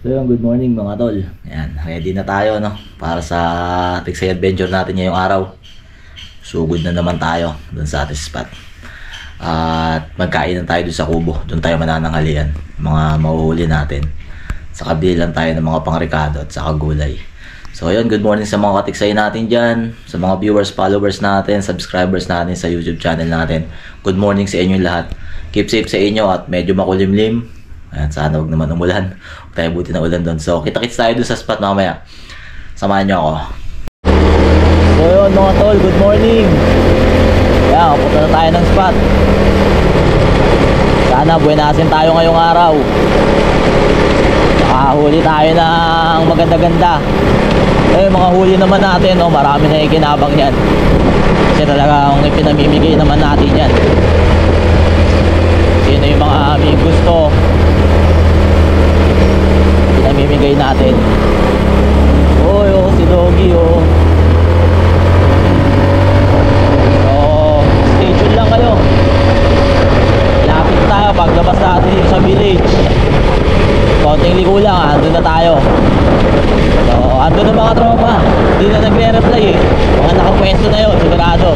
So yun, good morning mga tol. Ayan, ready na tayo no para sa Tiksay Adventure natin ngayong araw. Sugod na naman tayo dun sa ating spot. At magkain na tayo dun sa kubo. Dun tayo manananghalian. Mga mahuhuli natin. Sa kabili lang tayo ng mga pangrekado at saka gulay. So ayun, good morning sa mga katiksay natin dyan. Sa mga viewers, followers natin, subscribers natin sa YouTube channel natin. Good morning sa inyo lahat. Keep safe sa inyo at medyo makulimlim. Ayan, sana huwag naman umulan. Huwag tayo buti na ulan doon. So kita-kits tayo doon sa spot mamaya. Samahan nyo ako. So yun mga tol, good morning. Ayan, kapunta na tayo ng spot. Sana buenasin tayo ngayong araw. Nakahuli tayo ng maganda-ganda. Eh, mga huli naman natin, no? Marami na ikinabang yan. Kasi talagang ipinamimigay naman natin yan. Sino yung mga may gusto, pinamimigay natin. Oh, si Doggy, oh. So, stay tuned lang kayo. Lapit tayo paglabas natin sa village. Konting liko lang, andun na tayo. So, andun na mga tropa. Hindi na nagre-reply eh. Mga nakapwesto na yun, sigurado.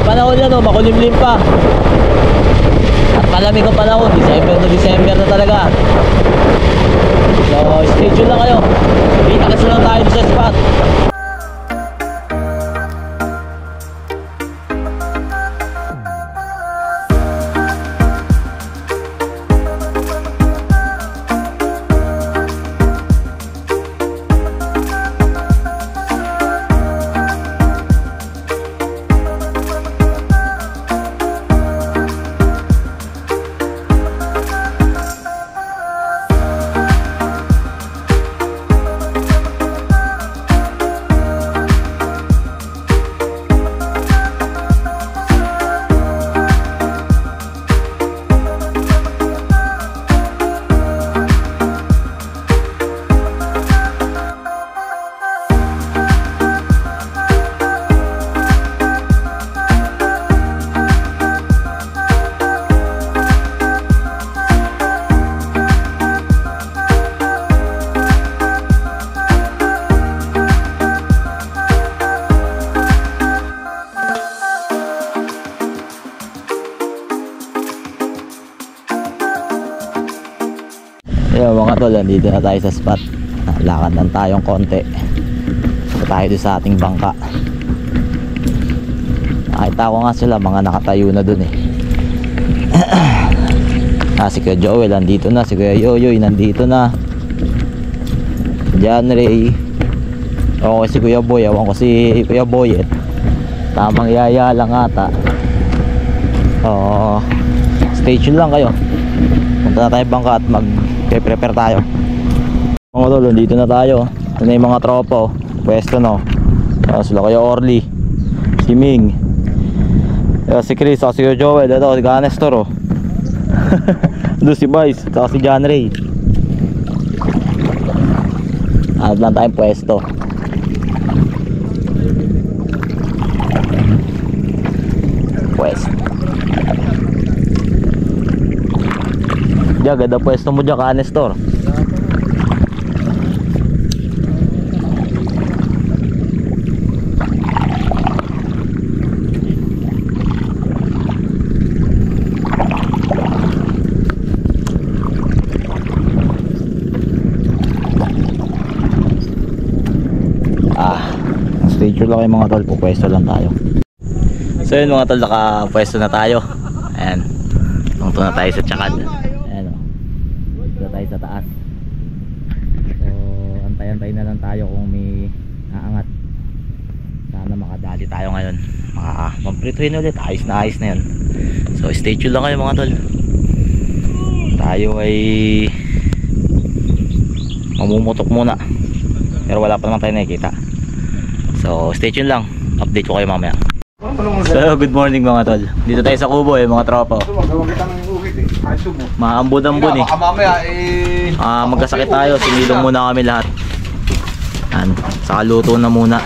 Panahon yan, oh, makulimlim pa. At malamig ang panahon, December na talaga. So, stay tuned lang kayo. Kita kasi lang tayo sa spot. Yo mga tol, nandito na tayo sa spot. Lakad lang tayong konti. So tayo doon sa ating bangka. Nakita ko nga sila, mga nakatayo na dun eh. Si Kuya Joel nandito na, si Kuya Yoyoy nandito na, John Ray. O si Kuya Boy, awan ko si Kuya Boy eh. Tamang yaya lang ata. Stay tuned lang kayo. Punta na tayo bangka at prepare tayo. Mga tol, dito na tayo. Ito na yung mga tropa, oh. Pwesto no. Sila Kuya Orly, si Ming, si Chris, si Joel, ito si Ganestor, oh. Doon si Vice, si John Ray. Hanap lang tayong pwesto. Diyan, ganda pwesto mo dyan, Kanestor. Stay tuned lang kayo mga tol, pupwesto lang tayo. So yun mga tol, nakapwesto na tayo. Ayan, tungtong na tayo sa Tsakad. Tayo sa taas. So antay-antay na lang tayo kung may aangat. Sana makadali tayo ngayon. Mag-prituin ulit. Ayos na yun. So stay tuned lang kayo mga tol. Tayo ay mamumutok muna, pero wala pa naman tayo nakikita. So stay tuned lang. Update ko kayo mamaya. So good morning mga tol. Dito tayo sa kubo mga tropa. Maambon-ambon eh. Magkasakit tayo. Sinilong muna kami lahat. Saka luto na muna.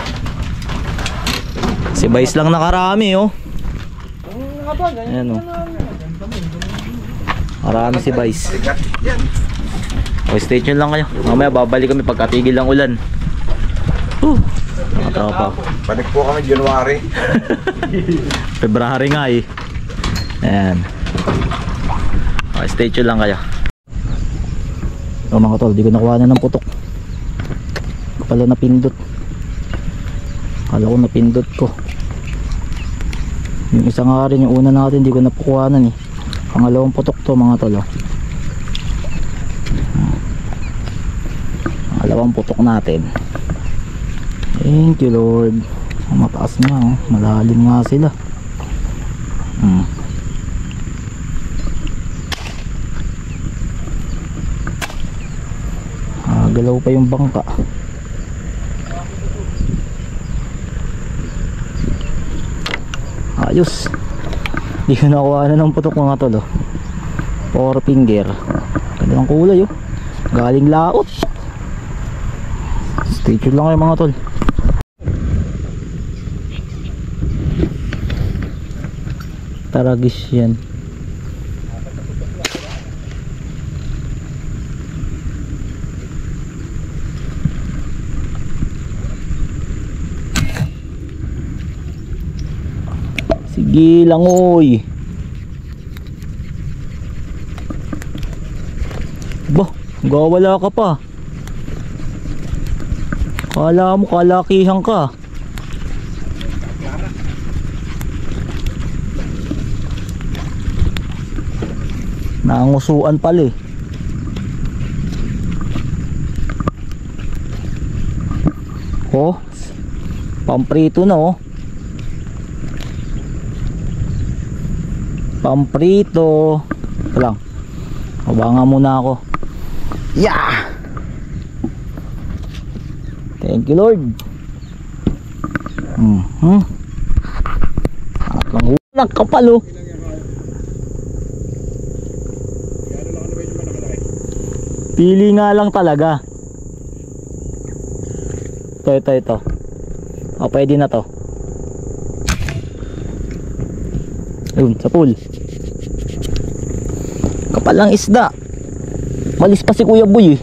Si Vice lang nakarami oh. Ayan oh. Marami si Vice. Okay, stay tuned lang kayo. Mamaya babalik kami pagkatigil ng ulan. Mga tropa. Balik po kami January. February nga eh. Ayan. Okay, stay tuned lang kayo. So mga tol, di ko nakuha na ng putok. Kapala napindot. Kala ko napindot ko. Yung isa nga rin, yung una natin, di ko napukuhanan eh. Pangalawang putok to mga tol. Pangalawang putok natin. Thank you Lord. Mataas nga oh. Malalim nga sila. Galaw pa yung bangka. Ayos. Di ko nakuha na ng putok mga tol. 4 finger. Ganda ang kulay oh. Galing laot. Stay tuned lang kayo mga tol. Taragis yan. Sige lang oy. Bah, gawala ka pa. Kala mo kalakihan ka. Nangusuan pala eh. Oh, pamprito na oh. Pamprito. Ito lang. Abangan muna ako. Yeah! Thank you Lord. Lang kapal oh. Pili nga lang talaga. Ito. O, pwede na to. Ayun, sa pool. Kapal lang isda. Malis pa si Kuya Boy eh.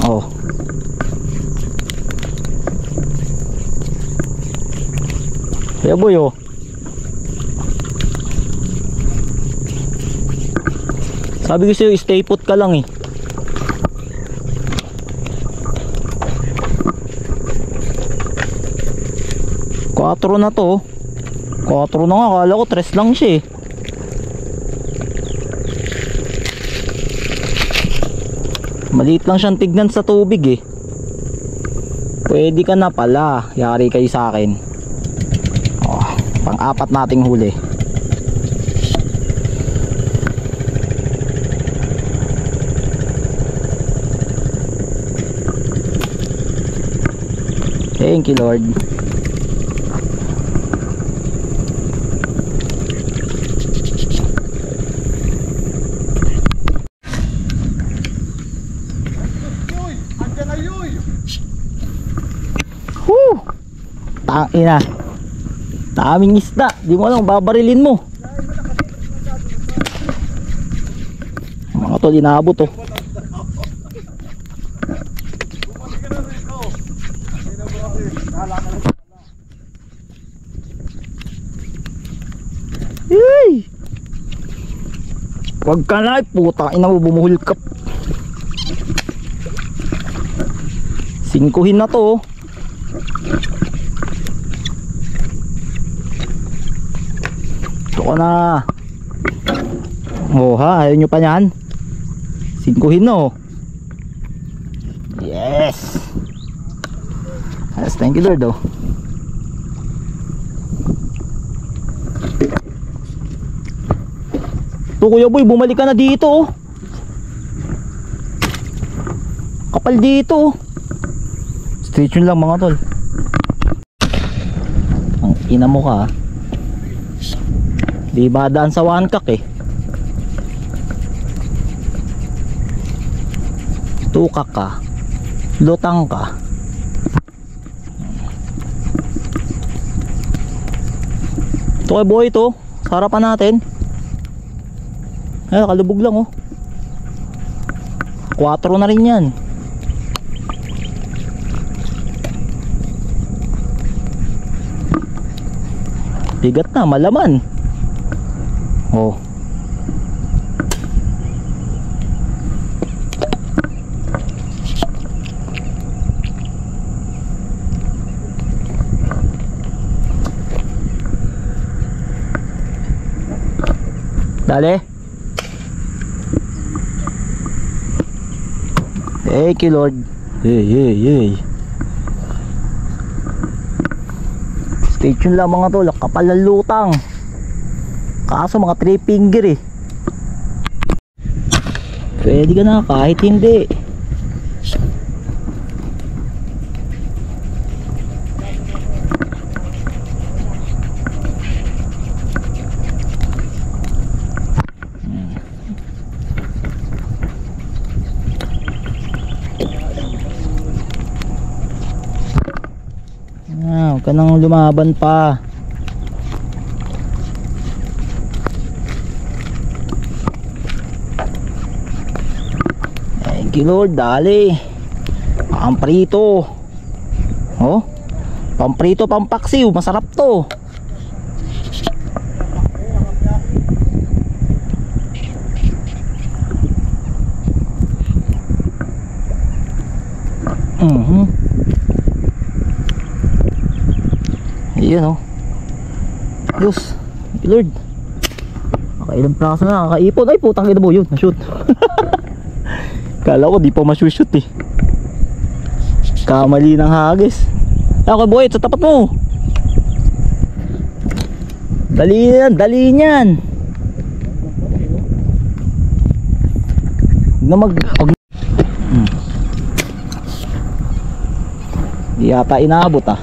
Oh. Kuya Boy oh. Sabi ko sa'yo, stay put ka lang eh. Quattro na to. Quattro na nga, akala ko 3 lang siya eh. Maliit lang siyang tignan sa tubig eh. Pwede ka na pala. Yari kayo sa akin. Oh, pang-apat nating huli. Thank you Lord. Woo! Tangina. Daming isda. Di mo alam, babarilin mo. Mga tol, inaabot oh. Hey! Wag ka na, puta ina mo, bumuhul ka. Singkuhin na to. Ito ka na. Oh ha, ayaw nyo pa yan. Singkuhin no. Yes. Yes, thank you Lord oh. Ito Kuya Boy, bumalik ka na dito oh. Kapal dito oh. Stay tuned lang mga tol. Ang ina mo ka. Di ba daan sa wankak eh. Tukak ka. Lutang ka. Ito kay boy ito. Sa harapan natin. Ay, nakalubog lang oh. 4 na rin yan. Bigat na, malaman. Oh. Dali. Thank you Lord. Hey. Stay tuned lang mga tol. Kapal ng lutang. Kaso mga 3 finger eh. Pwede ka na kahit hindi. Huwag ka nang lumaban pa. Thank you Lord. Dali. Pamprito. Oh, pamprito, pampaksiw. Masarap to. Ayan oh. Diyos, thank you Lord. Nakailang praso na, kakaipon. Ay putang ina mo yun, na-shoot. Kala ko di pa ma-shoot eh. Kamali ng hagis. Okay boy, sa tapat mo. Dali niyan. Di yata inaabot ah.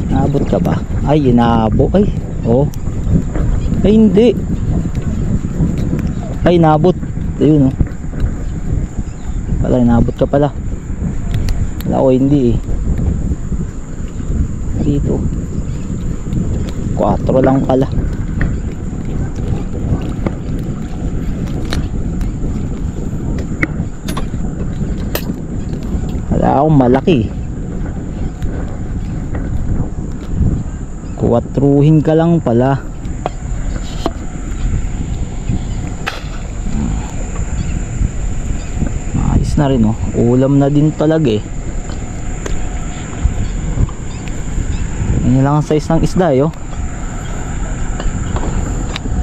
Inaabot ka ba? Ay, inaabot. Ay, oh. Ay, hindi. Ay, inaabot. Ayun, oh. Pala, inaabot ka pala. Wala ko, hindi eh. Dito. 4 lang pala. Wala akong malaki. 4 ka lang pala. Ayos na rin oh. Ulam na din talaga eh. Yan lang ang size ng isda eh oh.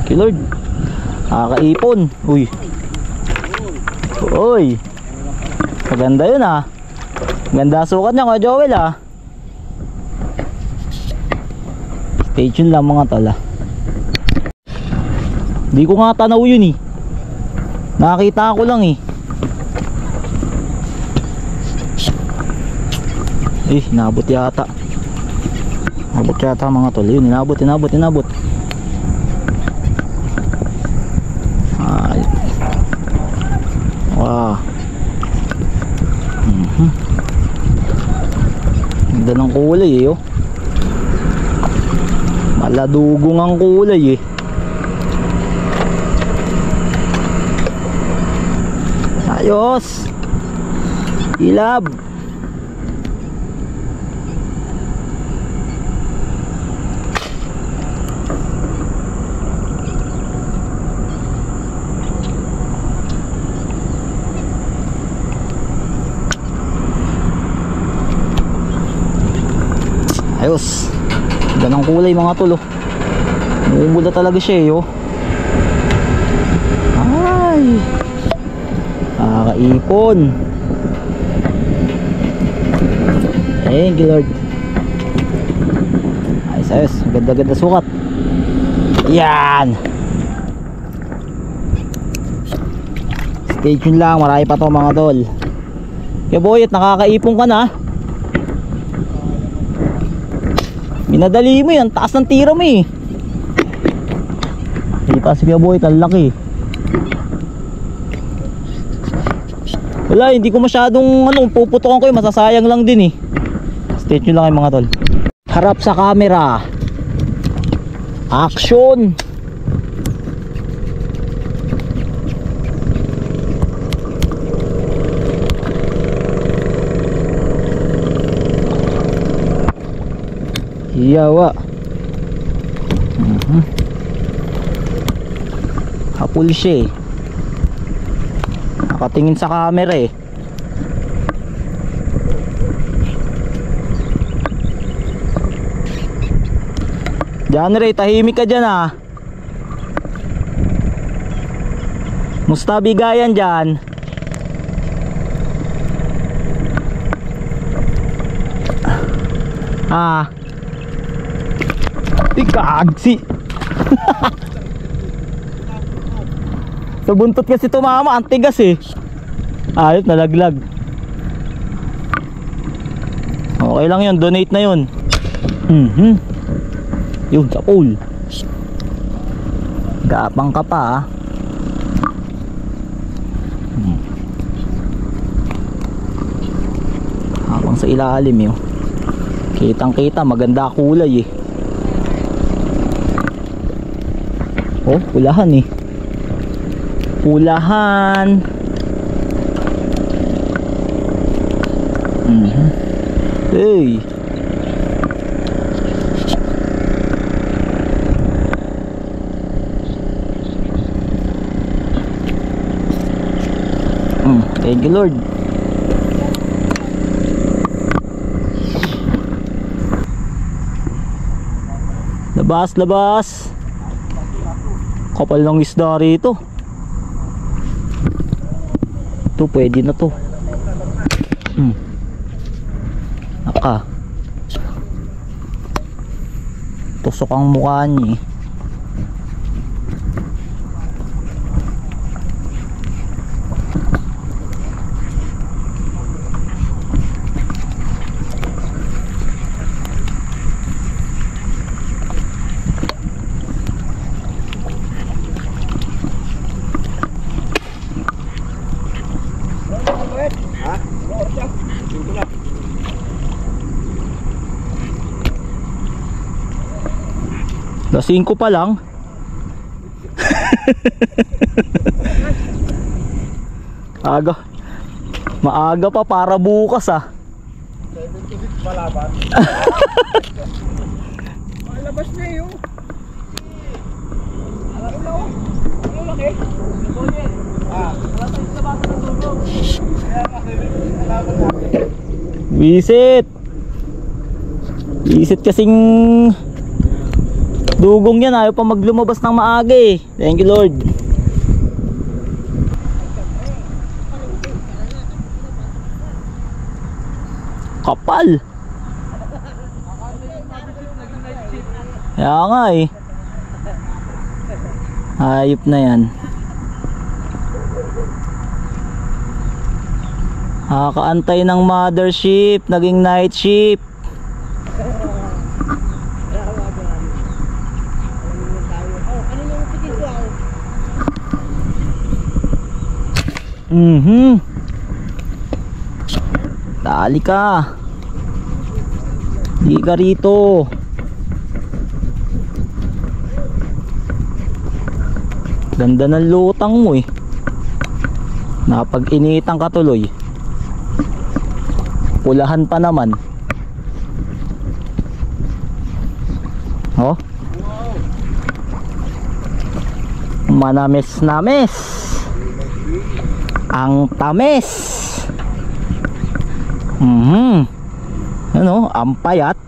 Okay Lord. Kakaipon. Uy. Uy. Maganda yun ah. Ganda sukat niya Kuya Joel ah. Stay tuned lang mga tala. Di ko nga tanaw yun eh. Nakakita ko lang eh. Inabot yata. Inabot yata mga tol. Yun, inabot. Ay. Wow. Ganda ng kulay eh oh. Maladugong ang kulay eh. Ayos. Ilab. Ayos. Ganda ng kulay mga tol oh. Mumula talaga siya eh oh. Ay. Kakaipon. Thank you Lord. Ayos. Ganda sukat. Yan. Stay tuned lang. Marami pa to mga tol. Kaya boy, at nakakaipon ka na. Minadali mo yan, taas ng tira mo eh. Itaas Kuya Boy, ang laki. Wala, hindi ko masyadong puputokan ko, masasayang lang din eh. Stay tuned lang kayo mga tol. Harap sa camera. Action. Yawa. Hapul siya eh. Nakatingin sa camera eh. Diyan Ray, tahimik ka dyan ah. Musta bigayan dyan? Ah. Ikagsi. Sa buntot kasi tumama, ang tigas eh. Ayot, nalaglag. Okay lang yun, donate na yun. Yun, sa pool. Gapang ka pa ah. Habang sa ilalim yun. Kitang kita, maganda kulay eh. Oh, pulahan eh. Pulahan. Hey. Thank you Lord. Labas, labas. Kapal ng isda rito. Ito pwede na to. Naka. Tusok ang mukha niya eh. Las 5 pa lang. Aga. Maaga pa para bukas ah. 7 to 6 palaban. Malabas na yun. Alam mo? Ano laki? Wala tayong labasan ng dugong. Kaya kasi nalaban natin. Visit. Visit kasing dugong yan, ayaw pa maglumabas ng maaga eh. Thank you Lord. Kapal. Kaya nga eh. Hayop na yan. Nakakaantay ng mothership, naging night ship. Dali ka. Di ka rito. Ganda ng lutang mo eh. Napag-initan ka tuloy. Pulahan pa naman. Oh. Manamis-namis. Ang tamis. Ano, ang payat.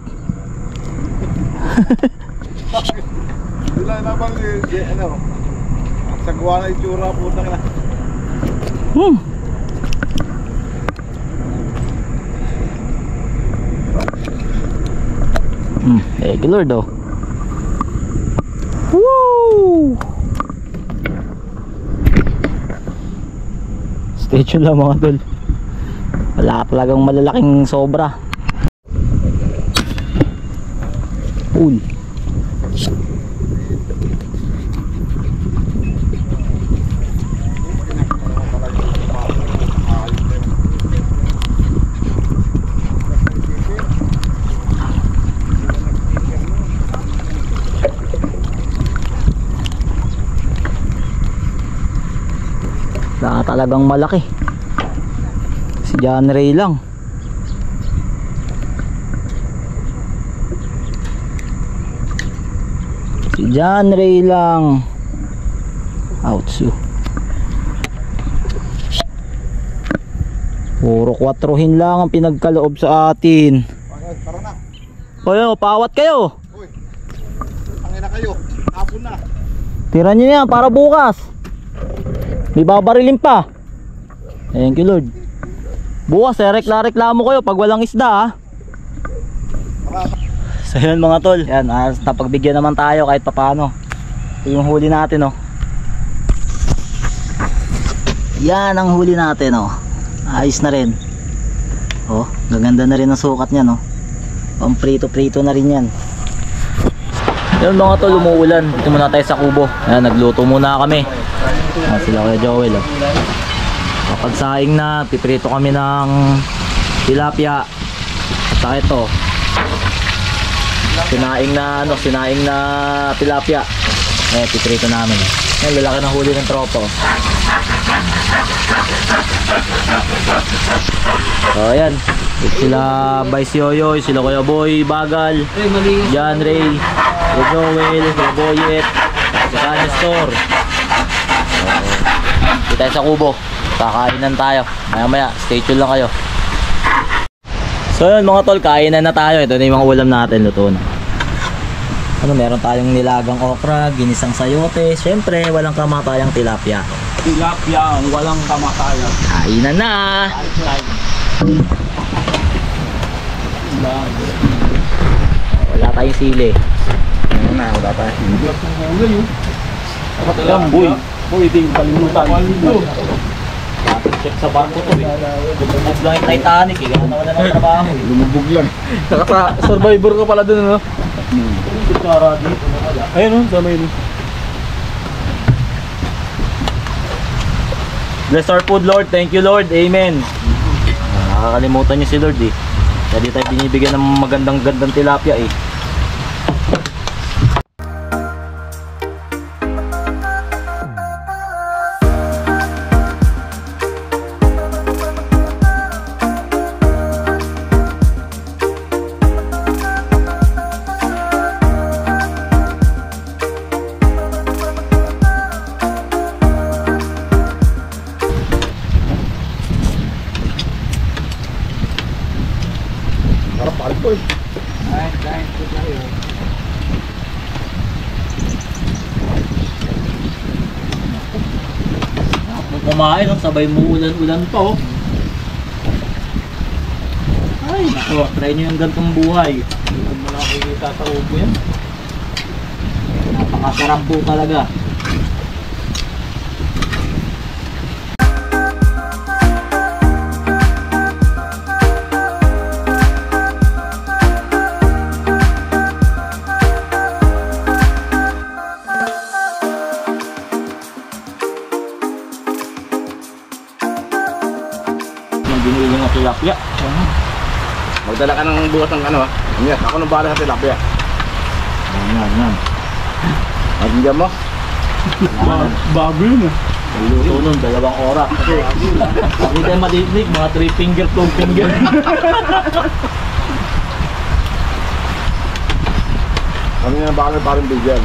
Wala naman ano. Sagwa na itsura putang na. Thank you Lord oh. Woo! Stay tuned lang mga tol. Wala talagang malalaking sobra. Pool. Wala talagang malaki. Si John Ray lang. Si John Ray lang. Ouch. Puro 4hin lang ang pinagkaloob sa atin. Okay, tara na. Oyo, pawat kayo. Uy, tangin na kayo. Hapon na. Tira nyo yan para bukas. May babarilin pa. Thank you Lord. Bukas reklamo kayo pag walang isda ha. So yun mga tol, yan, napagbigyan naman tayo kahit papano. Ito yung huli natin oh. Yan ang huli natin oh. Ayos na rin. Oh, gaganda na rin ang sukat niya no. Pang prito na rin yan. Yun mga tol, umuulan. Dito muna tayo sa kubo. Ayan, nagluto muna kami. Ayan, sila Kuya Joel oh. Kapag saing na, piprito kami ng tilapia. At saka ito sinaing na tilapia. Ayan, piprito namin. Ayan, lalaki ng huli ng tropa oh. So ayan, sila Vice Yoyoy, sila Kuya Boy, Bagal, John Ray, Kuya Joel, Kuya Boyet, si Canestor. Dito tayo sa kubo, kakainan tayo. Maya stay tuned lang kayo. So yun mga tol, kainan na tayo. Ito na yung mga ulam natin, luto na. Ano, meron tayong nilagang okra, ginisang sayote. Syempre, walang kamatayang tilapia. Tilapia ang walang kamatayan. Kainan na! Wala tayong sili. Ano na, wala tayong sili. Ayan, boy. Boy, di kalimutan. Check sa barko to eh. Lumubog lang yung Titanic eh. Gano'n wala ng trabaho eh. Lumubog lang. Survivor ka pala dun, ano? Ayun, no? Sa may... Bless our food, Lord. Thank you, Lord. Amen. Nakakalimutan niyo si Lord eh. Kaya di tayo binibigyan ng magandang tilapia eh. Harap palit ko eh. Kumain, no? Sabay mo ulan pa oh. Ay, nako, try nyo yung gantong buhay. Hindi mo na makikita sa ubo yan. Napakasarap po talaga. Binili ng tilapia. Magdala ka ng bukas ng ano ha. Yes, ako nang bahala sa tilapia. Yan. Magdiyan mo. Bago yun, ah. Luto nun, 2 oras. Kasi hindi tayo madidig, mga 3 finger, 2 finger. Kami na bahala parang bigyan.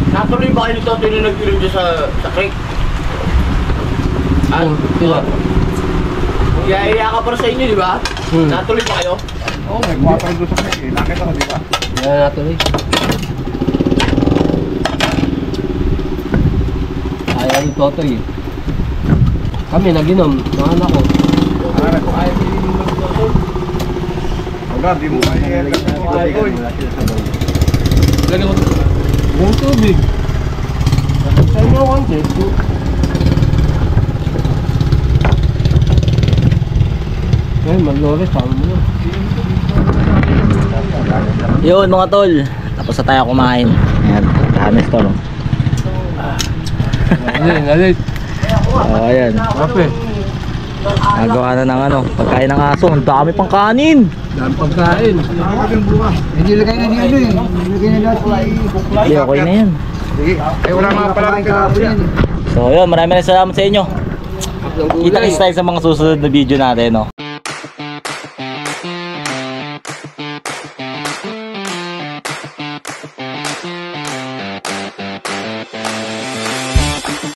Natuloy ba kayo nito yung nag-ilim dyan sa cake? Ah, Diba? Iya ka para sa inyo, di ba? Natuloy ba kayo? Oo, may kuha tayo doon sa cake eh. Nakita ko, di ba? Yan natuloy. Ayaw ni Totoy. Kami naginom, mga anak ko. Ayaw Wala, di mo kaya Lagyan ko ito. yung tubig. Saan mo konti? Eh, maglores, tama mo na. Yun mga tol, tapos na tayo kumain. Ayan, kahamis to no. Alit. Ayan, Kape. nagawa na ng ano, pagkain ng aso. Ang dami pang kanin. Dami pagkain. Hindi lagay na dito eh. Lagay na natin. Hindi, okay na yan. Eh, wala mga pala kahapon. So yun, maraming salamat sa inyo. Kita-kita tayo sa mga susunod na video natin no.